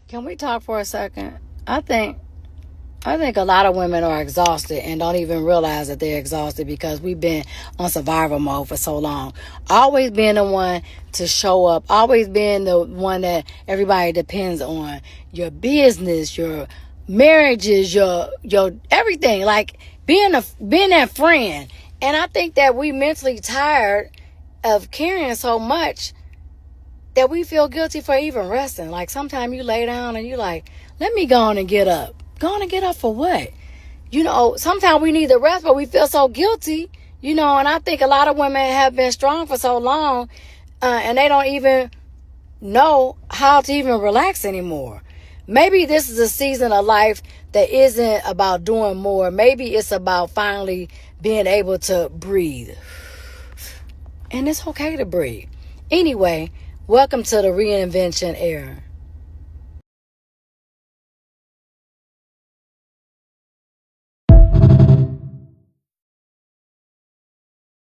Can we talk for a second? I think a lot of women are exhausted and don't even realize that they're exhausted because we've been on survival mode for so long. Always being the one to show up, always being the one that everybody depends on. Your business, your marriages, your everything. Like being that friend. And I think that we mentally tired of carrying so much that we feel guilty for even resting. Like sometimes you lay down and you like, let me go on and get up. Go on and get up for what? Sometimes we need the rest, but we feel so guilty, and I think a lot of women have been strong for so long, and they don't even know how to even relax anymore. Maybe this is a season of life that isn't about doing more. Maybe it's about finally being able to breathe. And it's okay to breathe. Anyway, welcome to the reinvention era.